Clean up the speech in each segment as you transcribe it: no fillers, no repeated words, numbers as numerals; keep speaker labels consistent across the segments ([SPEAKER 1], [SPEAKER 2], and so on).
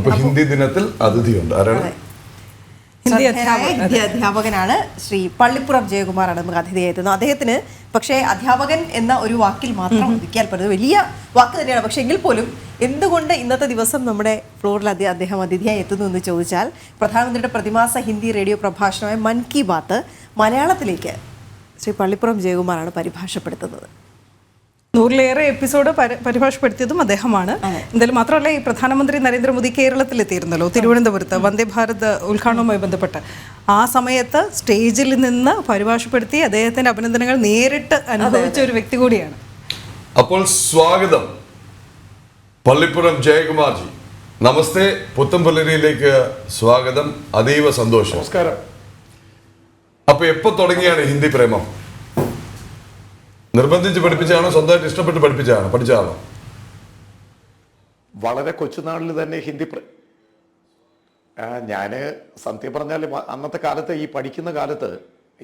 [SPEAKER 1] അപ്പൊ ഹിന്ദി ദിനത്തിൽ അതിഥിയുണ്ട്. ആരാണ്?
[SPEAKER 2] ഹിന്ദി അധ്യാപകനാണ് ശ്രീ പള്ളിപ്പുറം ജയകുമാറാണ് നമുക്ക് അതിഥിയായി എത്തുന്നത്. അദ്ദേഹത്തിന് പക്ഷേ അധ്യാപകൻ എന്ന ഒരു വാക്കിൽ മാത്രം ഒതുക്കിയാൽ പറ്റുന്നത് വലിയ വാക്ക് തന്നെയാണ്. പക്ഷേ എങ്കിൽ പോലും എന്തുകൊണ്ട് ഇന്നത്തെ ദിവസം നമ്മുടെ ഫ്ലോറിൽ അദ്ദേഹം അതിഥിയായി എത്തുന്നു എന്ന് ചോദിച്ചാൽ, പ്രധാനമന്ത്രിയുടെ പ്രതിമാസ ഹിന്ദി റേഡിയോ പ്രഭാഷണമായ മൻ കി ബാത്ത് മലയാളത്തിലേക്ക് ശ്രീ പള്ളിപ്പുറം ജയകുമാറാണ് പരിഭാഷപ്പെടുത്തുന്നത്.
[SPEAKER 3] 100-ലേറെ എപ്പിസോഡ് പരിഭാഷപ്പെടുത്തിയതും അദ്ദേഹമാണ്. എന്തായാലും മാത്രമല്ല, ഈ പ്രധാനമന്ത്രി നരേന്ദ്രമോദി കേരളത്തിലെത്തിയിരുന്നല്ലോ, തിരുവനന്തപുരത്ത് വന്ദേ ഭാരത് ഉദ്ഘാടനവുമായി ബന്ധപ്പെട്ട്. ആ സമയത്ത് സ്റ്റേജിൽ നിന്ന് പരിഭാഷപ്പെടുത്തി അദ്ദേഹത്തിന്റെ അഭിനന്ദനങ്ങൾ നേരിട്ട് അനുഭവിച്ച ഒരു വ്യക്തി കൂടിയാണ്.
[SPEAKER 1] അപ്പോൾ സ്വാഗതം പള്ളിപ്പുറം ജയകുമാർജി. നമസ്തേ, പുത്തൻപുലരിയിലേക്ക് സ്വാഗതം. അതീവ സന്തോഷം.
[SPEAKER 4] നമസ്കാരം.
[SPEAKER 1] അപ്പൊ എപ്പോ തുടങ്ങിയാണ് ഹിന്ദി പ്രേമം? നിർബന്ധിച്ച് പഠിപ്പിച്ചാണോ, സ്വന്തമായിട്ട് ഇഷ്ടപ്പെട്ട് പഠിച്ചാണോ?
[SPEAKER 4] വളരെ കൊച്ചുനാളിൽ തന്നെ ഹിന്ദി ഞാന് സത്യം പറഞ്ഞാൽ അന്നത്തെ കാലത്ത് ഈ പഠിക്കുന്ന കാലത്ത്,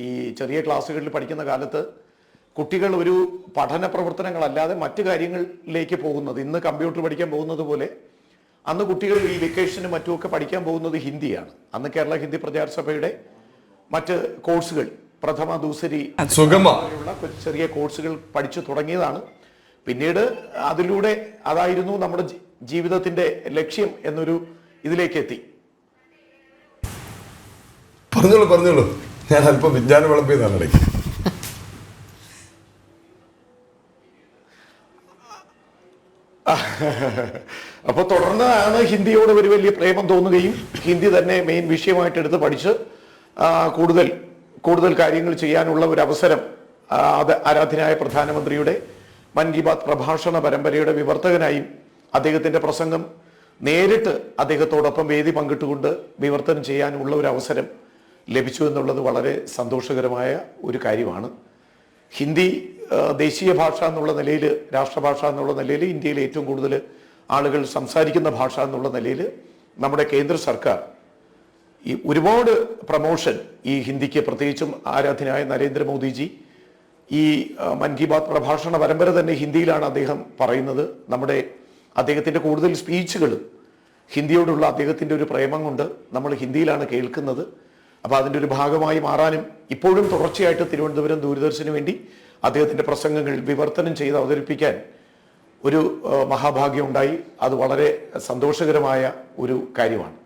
[SPEAKER 4] ഈ ചെറിയ ക്ലാസ്സുകളിൽ പഠിക്കുന്ന കാലത്ത് കുട്ടികൾ ഒരു പഠന പ്രവർത്തനങ്ങളല്ലാതെ മറ്റു കാര്യങ്ങളിലേക്ക് പോകുന്നത്, ഇന്ന് കമ്പ്യൂട്ടർ പഠിക്കാൻ പോകുന്നത് പോലെ അന്ന് കുട്ടികൾ ഈ വെക്കേഷനും മറ്റുമൊക്കെ പഠിക്കാൻ പോകുന്നത് ഹിന്ദിയാണ്. അന്ന് കേരള ഹിന്ദി പ്രചാര സഭയുടെ മറ്റ് കോഴ്സുകൾ, പ്രഥമ ദൂസരി സുഗമയുള്ള ചെറിയ കോഴ്സുകൾ പഠിച്ചു തുടങ്ങിയതാണ്. പിന്നീട് അതിലൂടെ അതായിരുന്നു നമ്മുടെ ജീവിതത്തിന്റെ ലക്ഷ്യം എന്നൊരു ഇതിലേക്ക് എത്തി.
[SPEAKER 1] പറഞ്ഞോളൂ, ഞാൻ അല്പം വിജ്ഞാനം വിളമ്പിയതാണ്.
[SPEAKER 4] അപ്പൊ തുടർന്നാണ് ഹിന്ദിയോട് ഒരു വലിയ പ്രേമം തോന്നുകയും ഹിന്ദി തന്നെ മെയിൻ വിഷയമായിട്ട് എടുത്ത് പഠിച്ച് കൂടുതൽ കാര്യങ്ങൾ ചെയ്യാനുള്ള ഒരു അവസരം ആരാധ്യനായ പ്രധാനമന്ത്രിയുടെ മൻ കി ബാത്ത് പ്രഭാഷണ പരമ്പരയുടെ വിവർത്തകനായും അദ്ദേഹത്തിന്റെ പ്രസംഗം നേരിട്ട് അദ്ദേഹത്തോടൊപ്പം വേദി പങ്കിട്ടുകൊണ്ട് വിവർത്തനം ചെയ്യാനുള്ള ഒരു അവസരം ലഭിച്ചു എന്നുള്ളത് വളരെ സന്തോഷകരമായ ഒരു കാര്യമാണ്. ഹിന്ദി ദേശീയ ഭാഷ എന്നുള്ള നിലയിൽ, രാഷ്ട്രഭാഷ എന്നുള്ള നിലയിൽ, ഇന്ത്യയിലെ ഏറ്റവും കൂടുതൽ ആളുകൾ സംസാരിക്കുന്ന ഭാഷ എന്നുള്ള നിലയിൽ നമ്മുടെ കേന്ദ്ര സർക്കാർ ഈ ഒരുപാട് പ്രമോഷൻ ഈ ഹിന്ദിക്ക്, പ്രത്യേകിച്ചും ആരാധ്യനായ നരേന്ദ്രമോദിജി ഈ മൻ കി ബാത്ത് പ്രഭാഷണ പരമ്പര തന്നെ ഹിന്ദിയിലാണ് അദ്ദേഹം പറയുന്നത്. അദ്ദേഹത്തിന്റെ കൂടുതൽ സ്പീച്ചുകളും ഹിന്ദിയോടുള്ള അദ്ദേഹത്തിന്റെ ഒരു പ്രേമം കൊണ്ട് നമ്മൾ ഹിന്ദിയിലാണ് കേൾക്കുന്നത്. അപ്പോൾ അതിൻ്റെ ഒരു ഭാഗമായി മാറാനും ഇപ്പോഴും തുടർച്ചയായിട്ട് തിരുവനന്തപുരം ദൂരദർശന് വേണ്ടി അദ്ദേഹത്തിന്റെ പ്രസംഗങ്ങൾ വിവർത്തനം ചെയ്ത് അവതരിപ്പിക്കാൻ ഒരു മഹാഭാഗ്യം ഉണ്ടായി. അത് വളരെ സന്തോഷകരമായ ഒരു കാര്യമാണ്.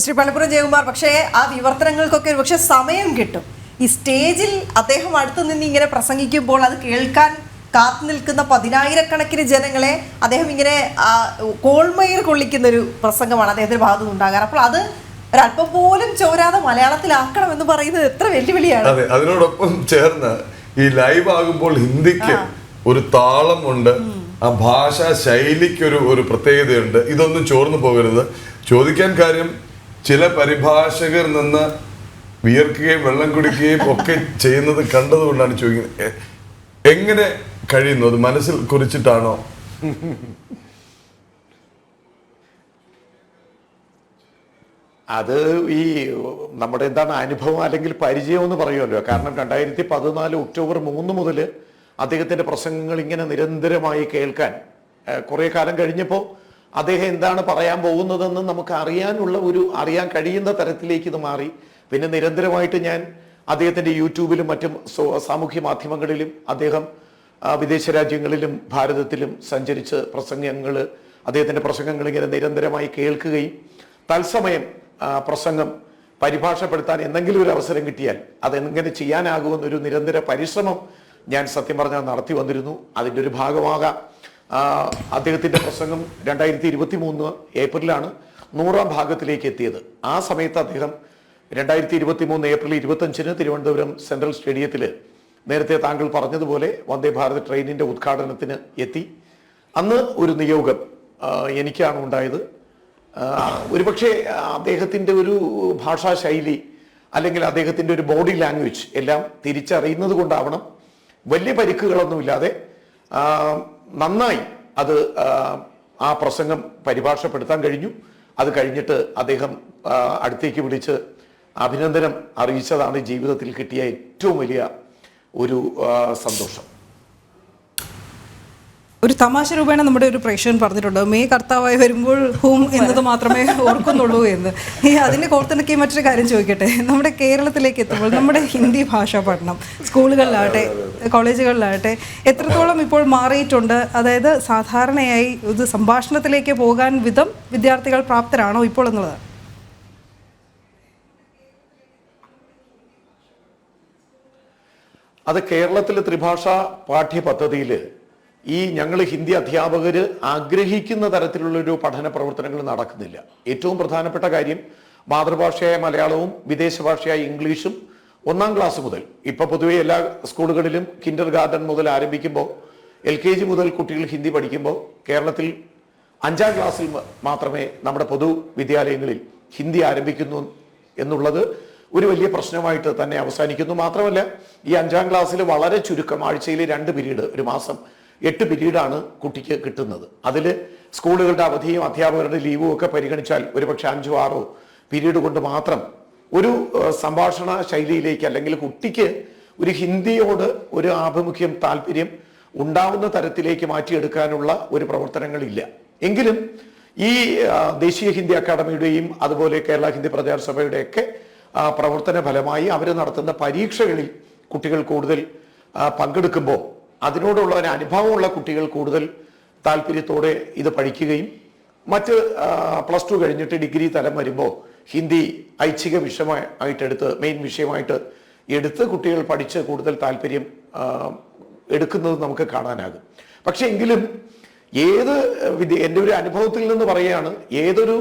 [SPEAKER 2] ശ്രീ പള്ളിപ്പുറം ജയകുമാർ, പക്ഷേ ആ വിവർത്തനങ്ങൾക്കൊക്കെ പക്ഷെ സമയം കിട്ടും. ഈ സ്റ്റേജിൽ അദ്ദേഹം അടുത്ത് നിന്ന് ഇങ്ങനെ പ്രസംഗിക്കുമ്പോൾ അത് കേൾക്കാൻ കാത്തു നിൽക്കുന്ന 10,000-കണക്കിന് ജനങ്ങളെ അദ്ദേഹം ഇങ്ങനെ കോൾമയിർ കൊള്ളിക്കുന്ന ഒരു പ്രസംഗമാണ് അദ്ദേഹത്തിന്റെ ഭാഗത്തു നിന്നുണ്ടാകാറ്. അപ്പോൾ അത് ഒരല്പം പോലും ചോരാതെ മലയാളത്തിലാക്കണം എന്ന് പറയുന്നത് എത്ര വെല്ലുവിളിയാണ്.
[SPEAKER 1] അതെ, അതിനോടൊപ്പം ചേർന്ന് ഈ ലൈവ് ആകുമ്പോൾ ഹിന്ദിക്ക് ഒരു താളമുണ്ട്, ആ ഭാഷാ ശൈലിക്ക് ഒരു പ്രത്യേകതയുണ്ട്. ഇതൊന്നും ചോർന്നു പോകരുത്. ചോദിക്കാൻ കാര്യം, ചില പരിഭാഷകർ നിന്ന് വിയർക്കുകയും വെള്ളം കുടിക്കുകയും ഒക്കെ ചെയ്യുന്നത് കണ്ടതുകൊണ്ടാണ് ചോദിക്കുന്നത്. എങ്ങനെ കഴിയുന്നു? അത് മനസ്സിൽ കുറിച്ചിട്ടാണോ?
[SPEAKER 4] അത് ഈ നമ്മുടെ അനുഭവം അല്ലെങ്കിൽ പരിചയം എന്ന് പറയുമല്ലോ. കാരണം 2014 ഒക്ടോബർ 3 മുതൽ അദ്ദേഹത്തിന്റെ പ്രസംഗങ്ങൾ ഇങ്ങനെ നിരന്തരമായി കേൾക്കാൻ കുറെ കാലം കഴിഞ്ഞപ്പോൾ അദ്ദേഹം എന്താണ് പറയാൻ പോകുന്നതെന്ന് നമുക്ക് അറിയാൻ കഴിയുന്ന തരത്തിലേക്ക് ഇത് മാറി. പിന്നെ നിരന്തരമായിട്ട് ഞാൻ അദ്ദേഹത്തിന്റെ യൂട്യൂബിലും മറ്റും സാമൂഹ്യ മാധ്യമങ്ങളിലും അദ്ദേഹം വിദേശ രാജ്യങ്ങളിലും ഭാരതത്തിലും സഞ്ചരിച്ച് അദ്ദേഹത്തിന്റെ പ്രസംഗങ്ങൾ ഇങ്ങനെ നിരന്തരമായി കേൾക്കുകയും തത്സമയം പ്രസംഗം പരിഭാഷപ്പെടുത്താൻ എന്തെങ്കിലും ഒരു അവസരം കിട്ടിയാൽ അതെങ്ങനെ ചെയ്യാനാകുമെന്നൊരു നിരന്തര പരിശ്രമം ഞാൻ സത്യം പറഞ്ഞാൽ നടത്തി വന്നിരുന്നു. അതിൻ്റെ ഒരു ഭാഗമാകാം അദ്ദേഹത്തിന്റെ പ്രസംഗം 2023 ഏപ്രിലാണ് 100ാം ഭാഗത്തിലേക്ക് എത്തിയത്. ആ സമയത്ത് അദ്ദേഹം 2023 ഏപ്രിൽ 25-ന് തിരുവനന്തപുരം സെൻട്രൽ സ്റ്റേഡിയത്തിൽ നേരത്തെ താങ്കൾ പറഞ്ഞതുപോലെ വന്ദേ ഭാരത് ട്രെയിനിന്റെ ഉദ്ഘാടനത്തിന് എത്തി. അന്ന് ഒരു നിയോഗം എനിക്കാണ് ഉണ്ടായത്. ഒരുപക്ഷെ അദ്ദേഹത്തിന്റെ ഒരു ഭാഷാ ശൈലി അല്ലെങ്കിൽ അദ്ദേഹത്തിന്റെ ഒരു ബോഡി ലാംഗ്വേജ് എല്ലാം തിരിച്ചറിയുന്നത് കൊണ്ടാവണം വലിയ പരിക്കുകളൊന്നുമില്ലാതെ നന്നായി അത് ആ പ്രസംഗം പരിഭാഷപ്പെടുത്താൻ കഴിഞ്ഞു. അത് കഴിഞ്ഞിട്ട് അദ്ദേഹം അടുത്തേക്ക് വിളിച്ച് അഭിനന്ദനം അറിയിച്ചതാണ് ജീവിതത്തിൽ കിട്ടിയ ഏറ്റവും വലിയ ഒരു സന്തോഷം.
[SPEAKER 3] ഒരു തമാശ രൂപേണ നമ്മുടെ ഒരു പ്രേക്ഷകൻ പറഞ്ഞിട്ടുണ്ട്, മെയ് കർത്താവായി വരുമ്പോൾ ഹൂം എന്നത് മാത്രമേ ഓർക്കുന്നുള്ളൂ എന്ന്. അതിൻ്റെ കോർത്തിണക്കി മറ്റൊരു കാര്യം ചോദിക്കട്ടെ, നമ്മുടെ കേരളത്തിലേക്ക് എത്തുമ്പോൾ നമ്മുടെ ഹിന്ദി ഭാഷാ പഠനം സ്കൂളുകളിലാകട്ടെ കോളേജുകളിലാകട്ടെ എത്രത്തോളം ഇപ്പോൾ മാറിയിട്ടുണ്ട്? അതായത് സാധാരണയായി ഇത് സംഭാഷണത്തിലേക്ക് പോകാൻ വിധം വിദ്യാർത്ഥികൾ പ്രാപ്തരാണോ ഇപ്പോൾ എന്നുള്ളത്?
[SPEAKER 4] അത് കേരളത്തിലെ ത്രിഭാഷാ പാഠ്യപദ്ധതിയിൽ ഞങ്ങൾ ഹിന്ദി അധ്യാപകർ ആഗ്രഹിക്കുന്ന തരത്തിലുള്ളൊരു പഠന പ്രവർത്തനങ്ങൾ നടക്കുന്നില്ല. ഏറ്റവും പ്രധാനപ്പെട്ട കാര്യം മാതൃഭാഷയായ മലയാളവും വിദേശ ഭാഷയായ ഇംഗ്ലീഷും 1-ാം ക്ലാസ് മുതൽ, ഇപ്പൊ പൊതുവെ എല്ലാ സ്കൂളുകളിലും കിൻഡർ ഗാർഡൻ മുതൽ ആരംഭിക്കുമ്പോൾ LKG മുതൽ കുട്ടികൾ ഹിന്ദി പഠിക്കുമ്പോൾ കേരളത്തിൽ 5-ാം ക്ലാസ്സിൽ മാത്രമേ നമ്മുടെ പൊതുവിദ്യാലയങ്ങളിൽ ഹിന്ദി ആരംഭിക്കുന്നു എന്നുള്ളത് ഒരു വലിയ പ്രശ്നമായിട്ട് തന്നെ അവസാനിക്കുന്നു. മാത്രമല്ല ഈ 5-ാം ക്ലാസ്സിൽ വളരെ ചുരുക്കം, ആഴ്ചയിൽ 2 പീരീഡ്, ഒരു മാസം 8 പീരീഡാണ് കുട്ടിക്ക് കിട്ടുന്നത്. അതിൽ സ്കൂളുകളുടെ അവധിയും അധ്യാപകരുടെ ലീവും ഒക്കെ പരിഗണിച്ചാൽ ഒരുപക്ഷെ 5-6 പീരീഡ് കൊണ്ട് മാത്രം ഒരു സംഭാഷണ ശൈലിയിലേക്ക്, അല്ലെങ്കിൽ കുട്ടിക്ക് ഒരു ഹിന്ദിയോട് ഒരു ആഭിമുഖ്യം, താല്പര്യം ഉണ്ടാവുന്ന തരത്തിലേക്ക് മാറ്റിയെടുക്കാനുള്ള ഒരു പ്രവർത്തനങ്ങളില്ല. എങ്കിലും ഈ ദേശീയ ഹിന്ദി അക്കാദമിയുടെയും അതുപോലെ കേരള ഹിന്ദി പ്രചാര സഭയുടെയൊക്കെ പ്രവർത്തന ഫലമായി അവർ നടത്തുന്ന പരീക്ഷകളിൽ കുട്ടികൾ കൂടുതൽ പങ്കെടുക്കുമ്പോൾ അതിനോടുള്ള ഒരു അനുഭവമുള്ള കുട്ടികൾ കൂടുതൽ താല്പര്യത്തോടെ ഇത് പഠിക്കുകയും മറ്റ് +2 കഴിഞ്ഞിട്ട് ഡിഗ്രി തലം വരുമ്പോൾ ഹിന്ദി ഐച്ഛിക വിഷയമായിട്ടെടുത്ത്, മെയിൻ വിഷയമായിട്ട് എടുത്ത് കുട്ടികൾ പഠിച്ച് കൂടുതൽ താല്പര്യം എടുക്കുന്നത് നമുക്ക് കാണാനാകും. പക്ഷെ എങ്കിലും എൻ്റെ ഒരു അനുഭവത്തിൽ നിന്ന് പറയുകയാണ്, ഏതൊരു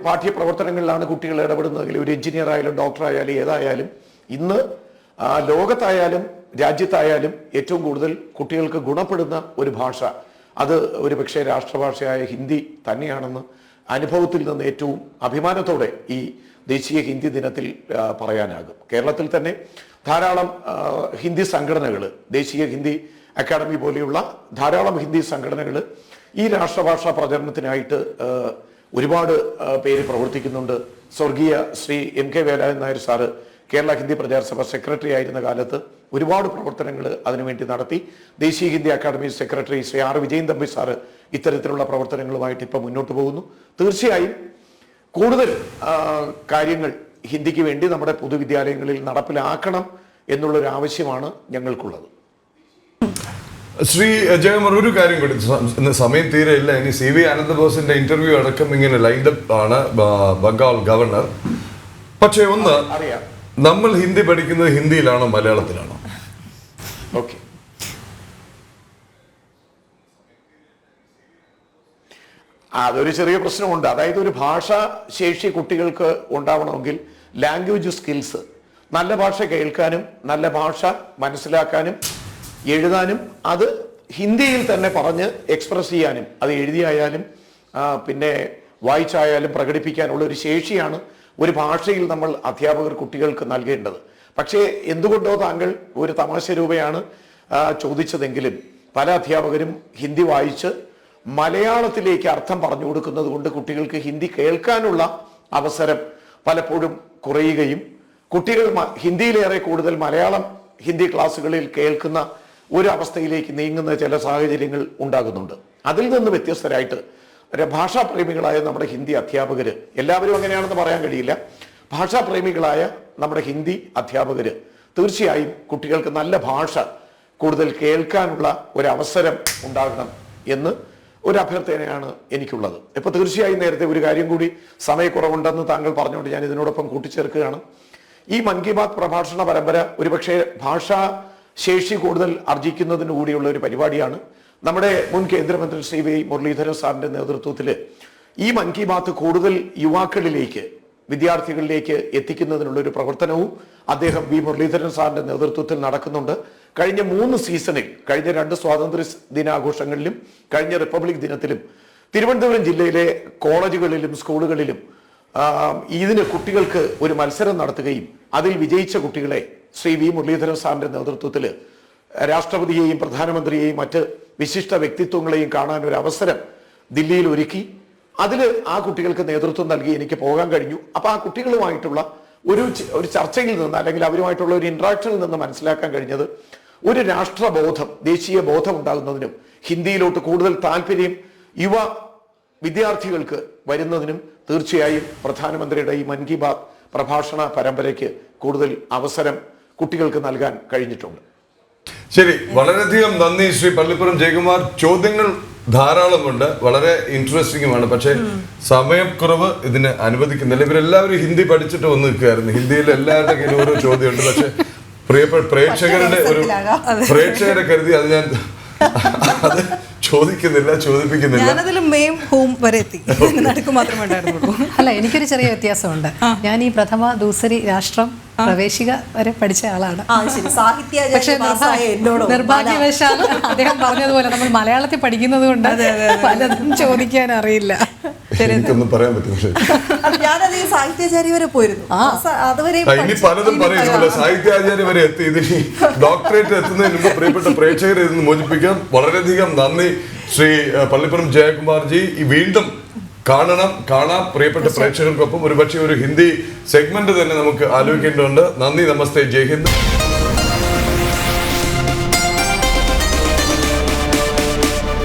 [SPEAKER 4] പാഠ്യപ്രവർത്തനങ്ങളിലാണ് കുട്ടികൾ ഇടപെടുന്നതെങ്കിൽ, ഒരു എഞ്ചിനീയർ ആയാലും ഡോക്ടർ ആയാലും ഏതായാലും, ഇന്ന് ലോകത്തായാലും രാജ്യത്തായാലും ഏറ്റവും കൂടുതൽ കുട്ടികൾക്ക് ഗുണപ്പെടുന്ന ഒരു ഭാഷ അത് ഒരു പക്ഷേ രാഷ്ട്രഭാഷയായ ഹിന്ദി തന്നെയാണെന്ന് അനുഭവത്തിൽ നിന്ന് ഏറ്റവും അഭിമാനത്തോടെ ഈ ദേശീയ ഹിന്ദി ദിനത്തിൽ പറയാനാകും. കേരളത്തിൽ തന്നെ ധാരാളം ഹിന്ദി സംഘടനകൾ, ദേശീയ ഹിന്ദി അക്കാദമി പോലെയുള്ള ധാരാളം ഹിന്ദി സംഘടനകൾ ഈ രാഷ്ട്രഭാഷാ പ്രചരണത്തിനായിട്ട് ഒരുപാട് പേര് പ്രവർത്തിക്കുന്നുണ്ട്. സ്വർഗീയ Shri MK Velayudhan Nair sir Kerala Hindi Prachar Sabha secretary ആയിരുന്ന കാലത്ത് ഒരുപാട് പ്രവർത്തനങ്ങൾ അതിനുവേണ്ടി നടത്തി. ദേശീയ Hindi academy secretary Shri R Vijayan Thampi sir ഇത്തരത്തിലുള്ള പ്രവർത്തനങ്ങളുമായിട്ട് ഇപ്പോൾ മുന്നോട്ട് പോകുന്നു. തീർച്ചയായും കൂടുതൽ കാര്യങ്ങൾ ഹിന്ദിക്ക് വേണ്ടി നമ്മുടെ പൊതുവിദ്യാലയങ്ങളിൽ നടപ്പിലാക്കണം എന്നുള്ളൊരു ആവശ്യമാണ് ഞങ്ങൾക്കുള്ളത്.
[SPEAKER 1] ശ്രീ ജയകുമാർ, ഒരു കാര്യം കൂടി, സമയം തീരെ ഇല്ല. ഇനി CV അനന്തബോസിന്റെ ഇന്റർവ്യൂ അടക്കം ഇങ്ങനെ ലൈൻഡപ്പ് ആണ്, ബംഗാൾ ഗവർണർ. പക്ഷെ ഒന്ന്
[SPEAKER 4] അറിയാം,
[SPEAKER 1] നമ്മൾ ഹിന്ദി പഠിക്കുന്നത് ഹിന്ദിയിലാണോ മലയാളത്തിലാണോ?
[SPEAKER 4] ഓക്കെ, അതൊരു ചെറിയ പ്രശ്നമുണ്ട്. അതായത് ഒരു ഭാഷാ ശേഷി കുട്ടികൾക്ക് ഉണ്ടാവണമെങ്കിൽ ലാംഗ്വേജ് സ്കിൽസ്, നല്ല ഭാഷ കേൾക്കാനും നല്ല ഭാഷ മനസ്സിലാക്കാനും എഴുതാനും അത് ഹിന്ദിയിൽ തന്നെ പറഞ്ഞ് എക്സ്പ്രസ് ചെയ്യാനും, അത് എഴുതിയായാലും പിന്നെ വായിച്ചായാലും പ്രകടിപ്പിക്കാനുള്ള ഒരു ശേഷിയാണ് ഒരു ഭാഷയിൽ നമ്മൾ അധ്യാപകർ കുട്ടികൾക്ക് നൽകേണ്ടത്. പക്ഷേ എന്തുകൊണ്ടോ താങ്കൾ ഒരു തമാശ രൂപയാണ് ചോദിച്ചതെങ്കിലും പല അധ്യാപകരും ഹിന്ദി വായിച്ച് മലയാളത്തിലേക്ക് അർത്ഥം പറഞ്ഞു കൊടുക്കുന്നത് കൊണ്ട് കുട്ടികൾക്ക് ഹിന്ദി കേൾക്കാനുള്ള അവസരം പലപ്പോഴും കുറയുകയും കുട്ടികൾ ഹിന്ദിയിലേറെ കൂടുതൽ മലയാളം ഹിന്ദി ക്ലാസ്സുകളിൽ കേൾക്കുന്ന ഒരു അവസ്ഥയിലേക്ക് നീങ്ങുന്ന ചില സാഹചര്യങ്ങൾ ഉണ്ടാകുന്നുണ്ട്. അതിൽ നിന്ന് വ്യത്യസ്തരായിട്ട് ഭാഷാപ്രേമികളായ നമ്മുടെ ഹിന്ദി അധ്യാപകര്, എല്ലാവരും അങ്ങനെയാണെന്ന് പറയാൻ കഴിയില്ല, ഭാഷാപ്രേമികളായ നമ്മുടെ ഹിന്ദി അധ്യാപകര് തീർച്ചയായും കുട്ടികൾക്ക് നല്ല ഭാഷ കൂടുതൽ കേൾക്കാനുള്ള ഒരു അവസരം ഉണ്ടാകണം എന്ന് ഒരു അഭ്യർത്ഥനയാണ് എനിക്കുള്ളത്. ഇപ്പൊ തീർച്ചയായും നേരത്തെ ഒരു കാര്യം കൂടി, സമയക്കുറവുണ്ടെന്ന് താങ്കൾ പറഞ്ഞുകൊണ്ട് ഞാൻ ഇതിനോടൊപ്പം കൂട്ടിച്ചേർക്കുകയാണ്. ഈ മൻ കി ബാത്ത് പ്രഭാഷണ പരമ്പര ഒരുപക്ഷെ ഭാഷാ ശേഷി കൂടുതൽ ആർജിക്കുന്നതിന് കൂടിയുള്ള ഒരു പരിപാടിയാണ്. നമ്മുടെ മുൻ കേന്ദ്രമന്ത്രി ശ്രീ V മുരളീധരൻ സാറിന്റെ നേതൃത്വത്തിൽ ഈ മൻ കി ബാത്ത് കൂടുതൽ യുവാക്കളിലേക്ക്, വിദ്യാർത്ഥികളിലേക്ക് എത്തിക്കുന്നതിനുള്ള ഒരു പ്രവർത്തനവും അദ്ദേഹം V മുരളീധരൻ സാറിന്റെ നേതൃത്വത്തിൽ നടക്കുന്നുണ്ട്. കഴിഞ്ഞ 3 സീസണിൽ, കഴിഞ്ഞ 2 സ്വാതന്ത്ര്യ ദിനാഘോഷങ്ങളിലും കഴിഞ്ഞ റിപ്പബ്ലിക് ദിനത്തിലും തിരുവനന്തപുരം ജില്ലയിലെ കോളേജുകളിലും സ്കൂളുകളിലും ഇതിന് കുട്ടികൾക്ക് ഒരു മത്സരം നടത്തുകയും അതിൽ വിജയിച്ച കുട്ടികളെ ശ്രീ V മുരളീധരൻ സാറിന്റെ നേതൃത്വത്തിൽ രാഷ്ട്രപതിയെയും പ്രധാനമന്ത്രിയെയും മറ്റ് വിശിഷ്ട വ്യക്തിത്വങ്ങളെയും കാണാൻ ഒരു അവസരം ദില്ലിയിൽ ഒരുക്കി. അതിൽ ആ കുട്ടികൾക്ക് നേതൃത്വം നൽകി എനിക്ക് പോകാൻ കഴിഞ്ഞു. അപ്പൊ ആ കുട്ടികളുമായിട്ടുള്ള ഒരു ചർച്ചയിൽ നിന്ന്, അല്ലെങ്കിൽ അവരുമായിട്ടുള്ള ഒരു ഇന്ററാക്ഷനിൽ നിന്ന് മനസ്സിലാക്കാൻ കഴിഞ്ഞത് ഒരു രാഷ്ട്രബോധം, ദേശീയ ബോധം ഉണ്ടാകുന്നതിനും ഹിന്ദിയിലോട്ട് കൂടുതൽ താല്പര്യം യുവ വിദ്യാർത്ഥികൾക്ക് വരുന്നതിനും തീർച്ചയായും പ്രധാനമന്ത്രിയുടെ ഈ മൻ കി ബാത്ത് പ്രഭാഷണ പരമ്പരയ്ക്ക് കൂടുതൽ അവസരം കുട്ടികൾക്ക് നൽകാൻ കഴിഞ്ഞിട്ടുണ്ട്.
[SPEAKER 1] ശരി, വളരെയധികം നന്ദി ശ്രീ പള്ളിപ്പുറം ജയകുമാർ. ചോദ്യങ്ങൾ ധാരാളമുണ്ട്, വളരെ ഇൻട്രസ്റ്റിംഗുമാണ്. പക്ഷേ സമയക്കുറവ് ഇതിന് അനുവദിക്കുന്നില്ല. ഇവരെല്ലാവരും ഹിന്ദി പഠിച്ചിട്ട് വന്ന് നിൽക്കുകയായിരുന്നു. ഹിന്ദിയിൽ എല്ലാവരുടെ കയ്യിൽ ഓരോ ചോദ്യമുണ്ട്. പക്ഷെ പ്രിയപ്പെട്ട പ്രേക്ഷകരെ കരുതി അത് ഞാൻ അത് ചോദിപ്പിക്കുന്നില്ല.
[SPEAKER 3] ഞാനതിൽ മെയിം ഹോം വരെ എത്തി, നടുക്ക് മാത്രമേ ഉണ്ടായിരുന്നുള്ളൂ.
[SPEAKER 5] അല്ല, എനിക്കൊരു ചെറിയ വ്യത്യാസമുണ്ട്. ഞാൻ ഈ പ്രഥമ ദൂസരി രാഷ്ട്രം പ്രവേശിക വരെ പഠിച്ച ആളാണ്. പക്ഷെ നിർഭാഗ്യവശാൽ അദ്ദേഹം പറഞ്ഞതുപോലെ നമ്മൾ മലയാളത്തിൽ പഠിക്കുന്നത് കൊണ്ട് പലതും ചോദിക്കാൻ അറിയില്ല.
[SPEAKER 1] എനിക്കൊന്നും പറയാൻ പറ്റും.
[SPEAKER 2] ഞാനത് സാഹിത്യാചാര്യ വരെ പോയിരുന്നു.
[SPEAKER 1] ഇനി പലതും പറയുന്നില്ല, സാഹിത്യാചാര്യ വരെ എത്തി. ഇതിന് ഡോക്ടറേറ്റ് എത്തുന്നതിന് മുമ്പ് പ്രിയപ്പെട്ട പ്രേക്ഷകരെ ഇതിന് മോചിപ്പിക്കാം. വളരെയധികം നന്ദി ശ്രീ പള്ളിപ്പുറം ജയകുമാർജി. വീണ്ടും കാണാം പ്രിയപ്പെട്ട പ്രേക്ഷകർക്കൊപ്പം. ഒരുപക്ഷെ ഒരു ഹിന്ദി സെഗ്മെന്റ് തന്നെ നമുക്ക് ആലോചിക്കേണ്ടതുണ്ട്. നന്ദി, നമസ്തേ, ജയ് ഹിന്ദ്.